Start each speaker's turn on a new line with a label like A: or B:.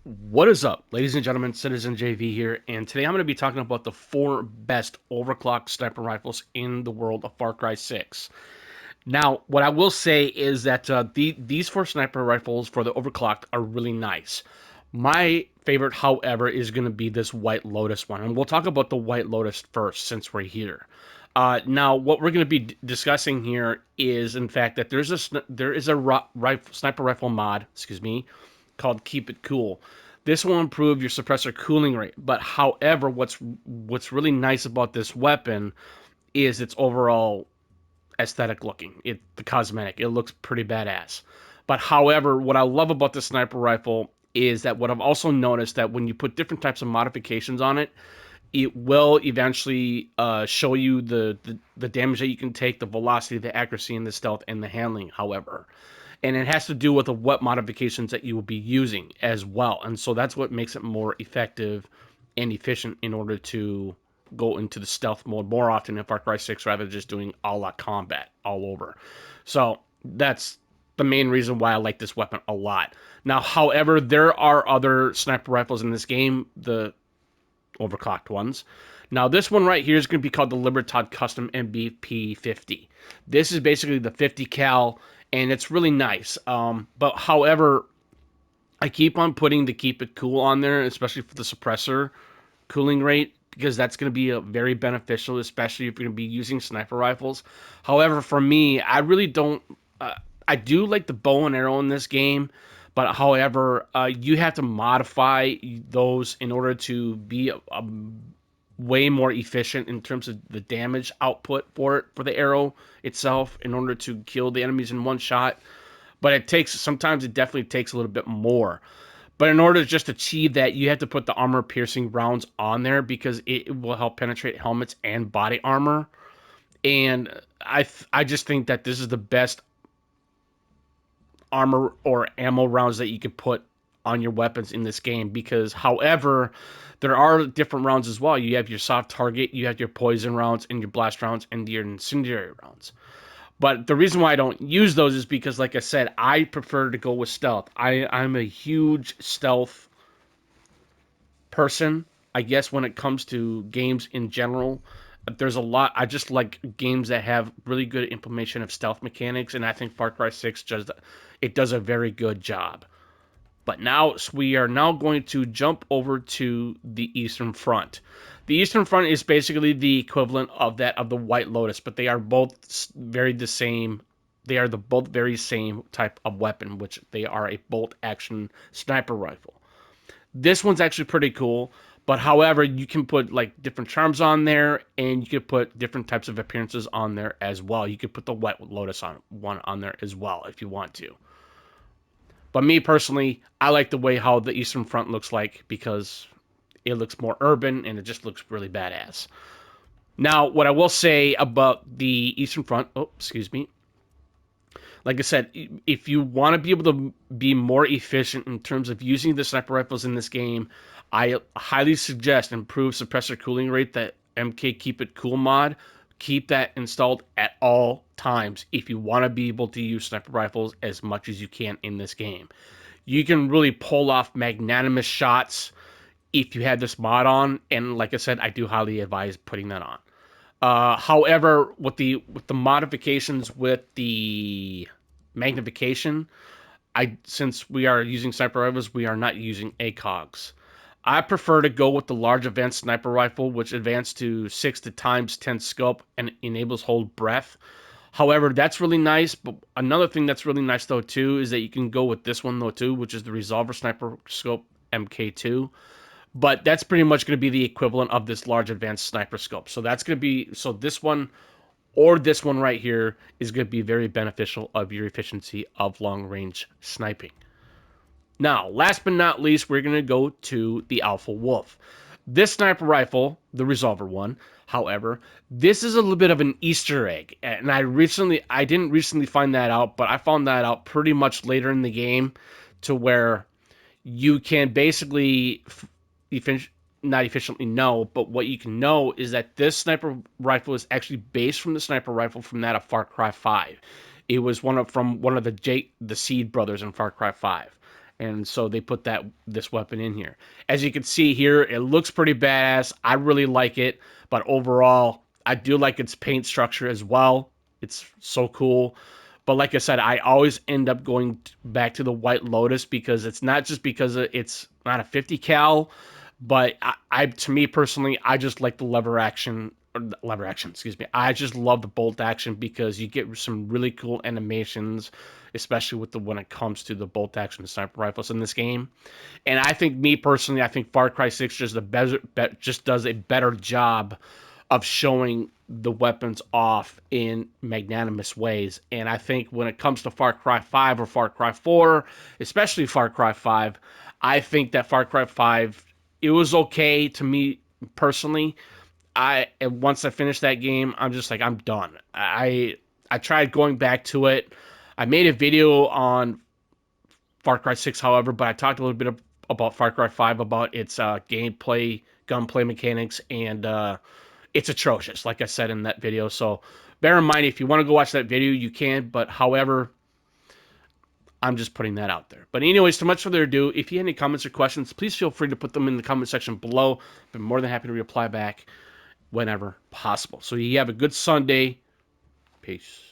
A: What is up, ladies and gentlemen? Citizen JV here, and today I'm going to be talking about the four best overclock sniper rifles in the world of Far Cry 6. Now, what I will say is that these four sniper rifles for the overclocked are really nice. My favorite, however, is going to be this White Lotus one, and we'll talk about the White Lotus first since we're here. Now, what we're going to be discussing here is, in fact, that there is a sniper rifle mod, excuse me, called Keep It Cool. This will improve your suppressor cooling rate. But however, what's really nice about this weapon is its overall aesthetic looking. The cosmetic. It looks pretty badass. But however, what I love about the sniper rifle is that what I've also noticed that when you put different types of modifications on it, it will eventually show you the damage that you can take, the velocity, the accuracy, and the stealth and the handling. However, and it has to do with the what modifications that you will be using as well. And so that's what makes it more effective and efficient in order to go into the stealth mode more often in Far Cry 6 rather than just doing a la combat all over. So that's the main reason why I like this weapon a lot. Now, however, there are other sniper rifles in this game, the overclocked ones. Now, this one right here is going to be called the Libertad Custom MBP 50. This is basically the 50 cal, and it's really nice. But however, I keep on putting the Keep It Cool on there, especially for the suppressor cooling rate, because that's going to be very beneficial, especially if you're going to be using sniper rifles. However, for me, I really don't. I do like the bow and arrow in this game, but however, you have to modify those in order to be a way more efficient in terms of the damage output for it for the arrow itself in order to kill the enemies in one shot. But sometimes it definitely takes a little bit more. But in order to just achieve that, you have to put the armor piercing rounds on there because it will help penetrate helmets and body armor. And I just think that this is the best armor or ammo rounds that you can put on your weapons in this game because however there are different rounds as well. You have your soft target, you have your poison rounds, and your blast rounds, and your incendiary rounds. But the reason why I don't use those is because, like I said, I prefer to go with stealth. I'm a huge stealth person, I guess, when it comes to games in general. There's a lot. I just like games that have really good implementation of stealth mechanics, and I think Far Cry 6 does a very good job. But now we are now going to jump over to the Eastern Front. The Eastern Front is basically the equivalent of that of the White Lotus, but they are both very the same. They are the both very same type of weapon, which they are a bolt action sniper rifle. This one's actually pretty cool, but however, you can put like different charms on there, and you could put different types of appearances on there as well. You could put the White Lotus on there as well if you want to. But me personally, I like the way how the Eastern Front looks like because it looks more urban and it just looks really badass. Now, what I will say about the Eastern Front, oh, excuse me, like I said, if you want to be able to be more efficient in terms of using the sniper rifles in this game, I highly suggest improve suppressor cooling rate, that MK Keep It Cool mod. Keep that installed at all times if you want to be able to use sniper rifles as much as you can in this game. You can really pull off magnanimous shots if you have this mod on, and like I said, I do highly advise putting that on. However, with the modifications with the magnification, I since we are using sniper rifles, we are not using ACOGs. I prefer to go with the large advanced sniper rifle, which advanced to 6 to times 10 scope and enables hold breath. However, that's really nice. But another thing that's really nice though too is that you can go with this one though too, which is the Resolver Sniper Scope MK2. But that's pretty much going to be the equivalent of this large advanced sniper scope. So that's going to be so this one or this one right here is going to be very beneficial of your efficiency of long range sniping. Now, last but not least, we're going to go to the Alpha Wolf. This sniper rifle, the Resolver one, however, this is a little bit of an Easter egg. And I didn't recently find that out, but I found that out pretty much later in the game to where you can basically not efficiently know, but what you can know is that this sniper rifle is actually based from the sniper rifle from that of Far Cry 5. It was from one of the Seed brothers in Far Cry 5. and so they put this weapon in here. As you can see here, it looks pretty badass. I really like it, but overall, I do like its paint structure as well. It's so cool. But like I said, I always end up going back to the White Lotus because it's not just because it's not a 50 cal, but to me personally, I just like the lever action, excuse me. I just love the bolt action because you get some really cool animations, especially when it comes to the bolt action sniper rifles in this game. And I think me personally, I think Far Cry 6 just does a better job of showing the weapons off in magnanimous ways. And I think when it comes to Far Cry 5 or Far Cry 4, especially Far Cry 5, I think that Far Cry 5, it was okay to me personally. Once I finished that game, I'm just like, I'm done. I tried going back to it. I made a video on Far Cry 6, however, but I talked a little bit about Far Cry 5, about its gameplay, gunplay mechanics, and it's atrocious, like I said in that video. So bear in mind, if you want to go watch that video, you can. But however, I'm just putting that out there. But anyways, too much further ado, if you have any comments or questions, please feel free to put them in the comment section below. I've been more than happy to reply back whenever possible. So you have a good Sunday. Peace.